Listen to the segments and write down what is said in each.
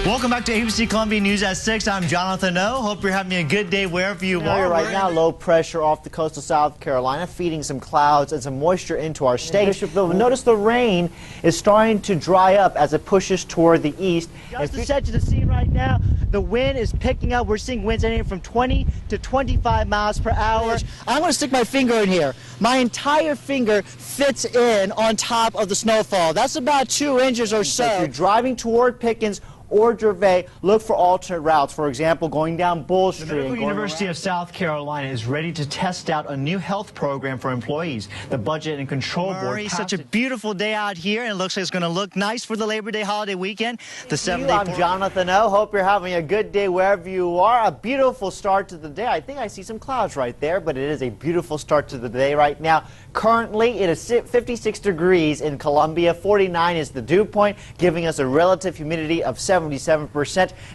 Welcome back to ABC Columbia News at 6. I'm Jonathan O. Hope you're having a good day wherever you are. Right now, low pressure off the coast of South Carolina, feeding some clouds and some moisture into our state. Bishopville, notice the rain is starting to dry up as it pushes toward the east. Just to set you the scene right now, the wind is picking up. We're seeing winds anywhere from 20 to 25 miles per hour. I'm going to stick my finger in here. My entire finger fits in on top of the snowfall. That's about 2 inches or so. If you're driving toward Pickens or Gervais, look for alternate routes. For example, going down Bull Street. The Medical University of South Carolina is ready to test out a new health program for employees. The Budget and Control Board. Such a beautiful day out here, and it looks like it's going to look nice for the Labor Day holiday weekend. The 7-day. I'm Jonathan O. Hope you're having a good day wherever you are. A beautiful start to the day. I think I see some clouds right there, but it is a beautiful start to the day right now. Currently, it is 56 degrees in Columbia. 49 is the dew point, giving us a relative humidity of 77%.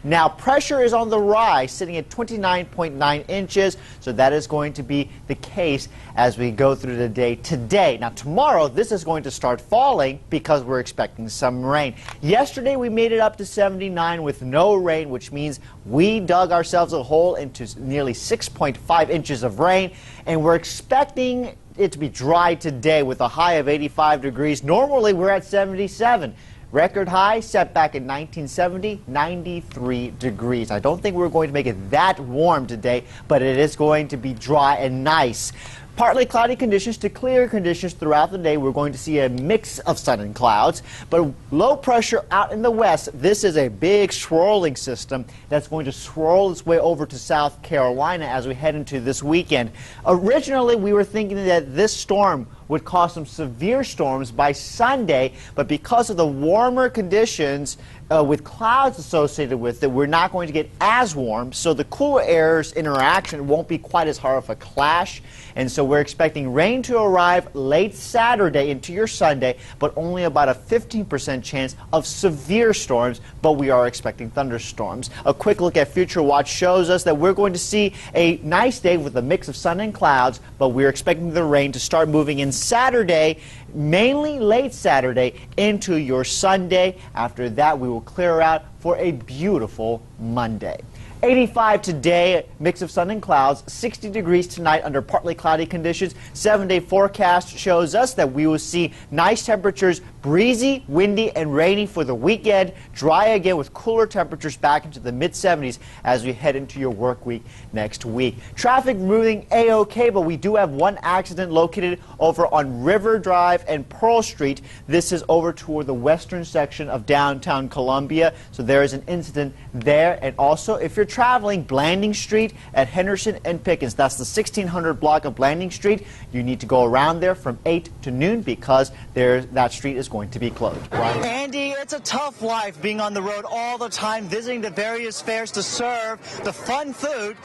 Now, pressure is on the rise, sitting at 29.9 inches, so that is going to be the case as we go through the day today. Now, tomorrow, this is going to start falling because we're expecting some rain. Yesterday, we made it up to 79 with no rain, which means we dug ourselves a hole into nearly 6.5 inches of rain, and we're expecting it to be dry today with a high of 85 degrees. Normally, we're at 77. Record high set back in 1970, 93 degrees. I don't think we're going to make it that warm today, but it is going to be dry and nice. Partly cloudy conditions to clear conditions throughout the day. We're going to see a mix of sun and clouds, but low pressure out in the west. This is a big swirling system that's going to swirl its way over to South Carolina as we head into this weekend. Originally, we were thinking that this storm would cause some severe storms by Sunday, but because of the warmer conditions with clouds associated with it, we're not going to get as warm, so the cooler air's interaction won't be quite as hard of a clash, and so we're expecting rain to arrive late Saturday into your Sunday, but only about a 15% chance of severe storms, but we are expecting thunderstorms. A quick look at Future Watch shows us that we're going to see a nice day with a mix of sun and clouds, but we're expecting the rain to start moving in Saturday, mainly late Saturday into your Sunday. After that, we will clear out for a beautiful Monday. 85 today, mix of sun and clouds. 60 degrees tonight under partly cloudy conditions. 7-day forecast shows us that we will see nice temperatures, breezy, windy, and rainy for the weekend. Dry again with cooler temperatures back into the mid-70s as we head into your work week next week. Traffic moving A-OK, but we do have one accident located over on River Drive and Pearl Street. This is over toward the western section of downtown Columbia, so there is an incident there. And also, if you're traveling Blanding Street at Henderson and Pickens, that's the 1600 block of Blanding Street, you need to go around there from 8 to noon because that street is going to be closed. Right. Andy, it's a tough life being on the road all the time, visiting the various fairs to serve the fun food.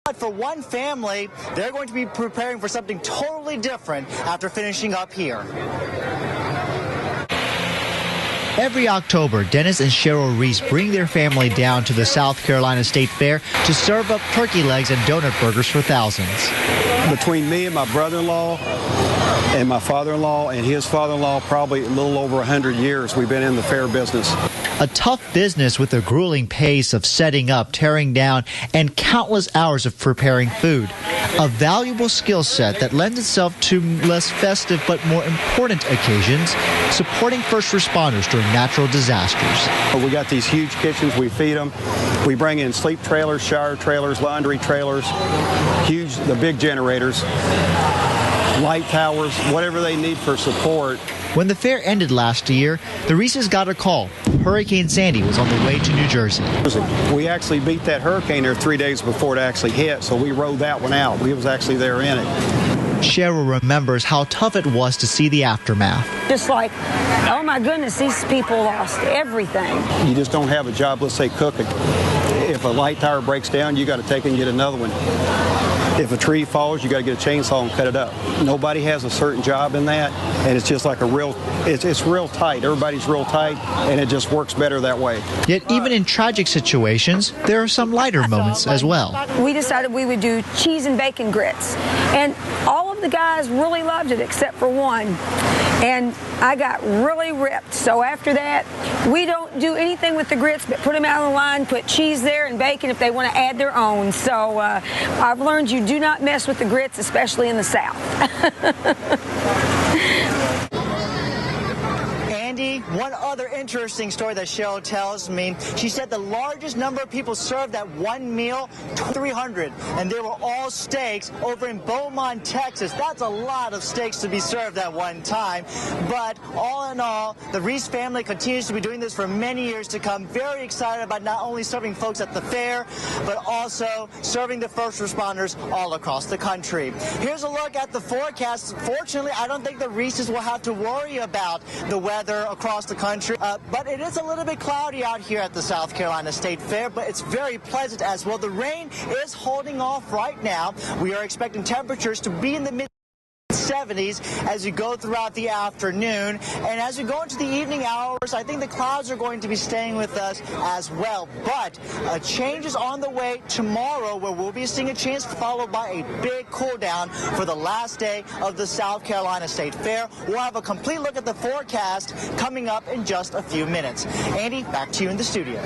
But for one family, they're going to be preparing for something totally different after finishing up here. Every October, Dennis and Cheryl Reese bring their family down to the South Carolina State Fair to serve up turkey legs and donut burgers for thousands. Between me and my brother-in-law and my father-in-law and his father-in-law, probably a little over 100 years we've been in the fair business. A tough business with a grueling pace of setting up, tearing down, and countless hours of preparing food. A valuable skill set that lends itself to less festive but more important occasions, supporting first responders during natural disasters. We got these huge kitchens, we feed them. We bring in sleep trailers, shower trailers, laundry trailers, the big generators, light towers, whatever they need for support. When the fair ended last year, the Reeses got a call. Hurricane Sandy was on the way to New Jersey. We actually beat that hurricane there 3 days before it actually hit, so we rode that one out. We was actually there in it. Cheryl remembers how tough it was to see the aftermath. Just like, oh my goodness, these people lost everything. You just don't have a job, let's say cooking. If a light tower breaks down, you got to take it and get another one. If a tree falls, you got to get a chainsaw and cut it up. Nobody has a certain job in that, and it's just like it's real tight. Everybody's real tight, and it just works better that way. Yet even in tragic situations, there are some lighter moments as well. We decided we would do cheese and bacon grits, and all of the guys really loved it except for one. and I got really ripped. So after that, we don't do anything with the grits but put them out on the line, put cheese there and bacon if they want to add their own. So I've learned you do not mess with the grits, especially in the South. Andy, one other interesting story that Cheryl tells me, she said the largest number of people served at one meal, 300, and they were all steaks over in Beaumont, Texas. That's a lot of steaks to be served at one time, but all in all, the Reese family continues to be doing this for many years to come. Very excited about not only serving folks at the fair, but also serving the first responders all across the country. Here's a look at the forecast. Fortunately, I don't think the Reeses will have to worry about the weather across the country, but it is a little bit cloudy out here at the South Carolina State Fair, but it's very pleasant as well. The rain is holding off right now. We are expecting temperatures to be in the mid 70s as you go throughout the afternoon, and as we go into the evening hours, I think the clouds are going to be staying with us as well. But a change is on the way tomorrow, where we'll be seeing a chance followed by a big cool down for the last day of the South Carolina State Fair. We'll have a complete look at the forecast coming up in just a few minutes. Andy, back to you in the studio.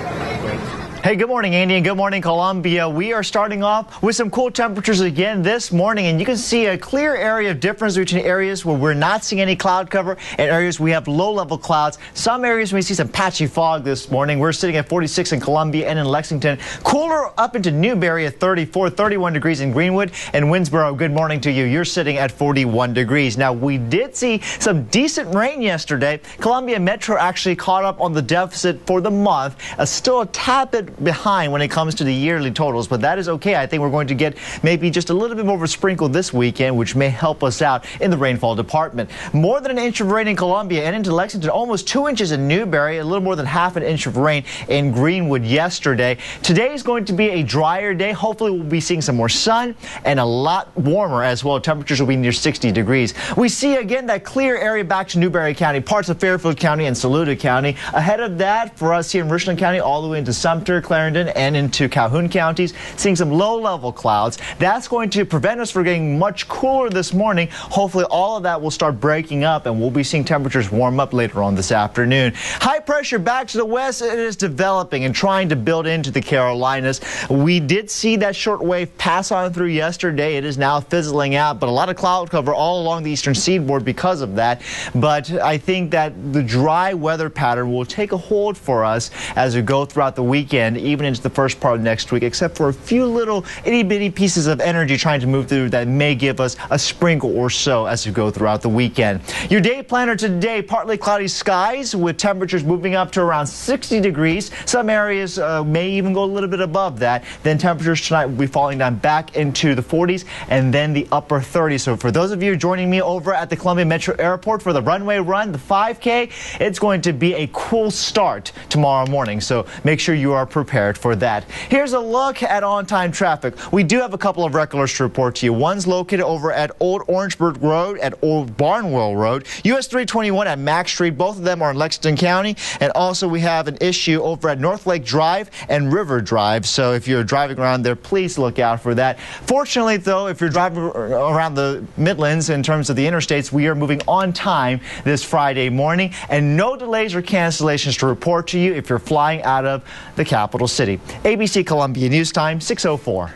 Hey, good morning, Andy, and good morning, Columbia. We are starting off with some cool temperatures again this morning, and you can see a clear area of difference between areas where we're not seeing any cloud cover and areas we have low-level clouds. Some areas we see some patchy fog this morning. We're sitting at 46 in Columbia and in Lexington. Cooler up into Newberry at 34, 31 degrees in Greenwood. And Winsboro, good morning to you. You're sitting at 41 degrees. Now, we did see some decent rain yesterday. Columbia Metro actually caught up on the deficit for the month. Still a tad bit behind when it comes to the yearly totals, but that is okay. I think we're going to get maybe just a little bit more of a sprinkle this weekend, which may help us out in the rainfall department. More than an inch of rain in Columbia and into Lexington, almost 2 inches in Newberry, a little more than half an inch of rain in Greenwood yesterday. Today is going to be a drier day. Hopefully we'll be seeing some more sun and a lot warmer as well. Temperatures will be near 60 degrees. We see again that clear area back to Newberry County, parts of Fairfield County and Saluda County. Ahead of that, for us here in Richland County, all the way into Sumter, Clarendon, and into Calhoun counties, seeing some low-level clouds. That's going to prevent us from getting much cooler this morning. Hopefully all of that will start breaking up, and we'll be seeing temperatures warm up later on this afternoon. High pressure back to the west. It is developing and trying to build into the Carolinas. We did see that short wave pass on through yesterday. It is now fizzling out, but a lot of cloud cover all along the eastern seaboard because of that. But I think that the dry weather pattern will take a hold for us as we go throughout the weekend, even into the first part of next week, except for a few little itty-bitty pieces of energy trying to move through that may give us a sprinkle or so as we go throughout the weekend. Your day planner today, partly cloudy skies with temperatures moving up to around 60 degrees. Some areas may even go a little bit above that. Then temperatures tonight will be falling down back into the 40s and then the upper 30s. So for those of you joining me over at the Columbia Metro Airport for the runway run, the 5K, it's going to be a cool start tomorrow morning. So make sure you are prepared for that. Here's a look at on-time traffic. We do have a couple of regulars to report to you. One's located over at Old Orangeburg Road, at Old Barnwell Road, US 321 at Mack Street. Both of them are in Lexington County. And also we have an issue over at North Lake Drive and River Drive. So if you're driving around there, please look out for that. Fortunately, though, if you're driving around the Midlands in terms of the interstates, we are moving on time this Friday morning, and no delays or cancellations to report to you if you're flying out of the capital city. ABC Columbia News Time, 6:04.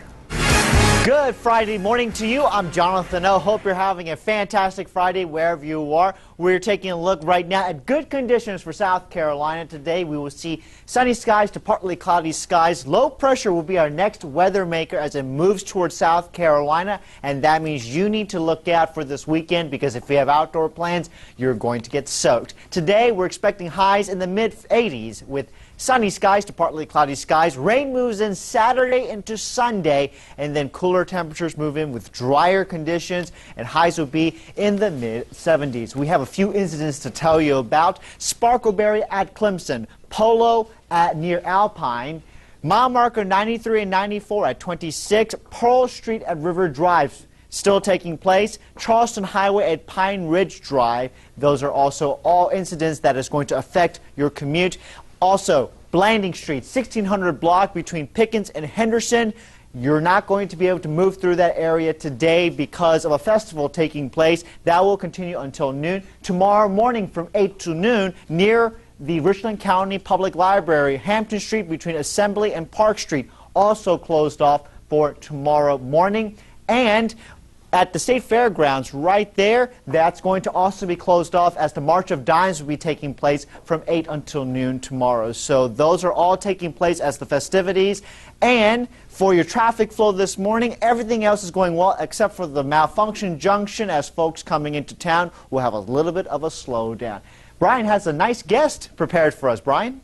Good Friday morning to you. I'm Jonathan O. Hope you're having a fantastic Friday wherever you are. We're taking a look right now at good conditions for South Carolina. Today we will see sunny skies to partly cloudy skies. Low pressure will be our next weather maker as it moves towards South Carolina, and that means you need to look out for this weekend, because if you have outdoor plans, you're going to get soaked. Today we're expecting highs in the mid-80s with sunny skies to partly cloudy skies. Rain moves in Saturday into Sunday, and then cooler temperatures move in with drier conditions, and highs will be in the mid-70s. We have a few incidents to tell you about. Sparkleberry at Clemson, Polo at near Alpine, mile marker 93 and 94 at 26, Pearl Street at River Drive still taking place, Charleston Highway at Pine Ridge Drive. Those are also all incidents that is going to affect your commute. Also, Blanding Street, 1600 block between Pickens and Henderson. You're not going to be able to move through that area today because of a festival taking place. That will continue until noon. Tomorrow morning from 8 to noon near the Richland County Public Library, Hampton Street between Assembly and Park Street, also closed off for tomorrow morning. And at the State Fairgrounds right there, that's going to also be closed off as the March of Dimes will be taking place from 8 until noon tomorrow. So those are all taking place as the festivities. And for your traffic flow this morning, everything else is going well except for the Malfunction Junction, as folks coming into town will have a little bit of a slowdown. Brian has a nice guest prepared for us. Brian?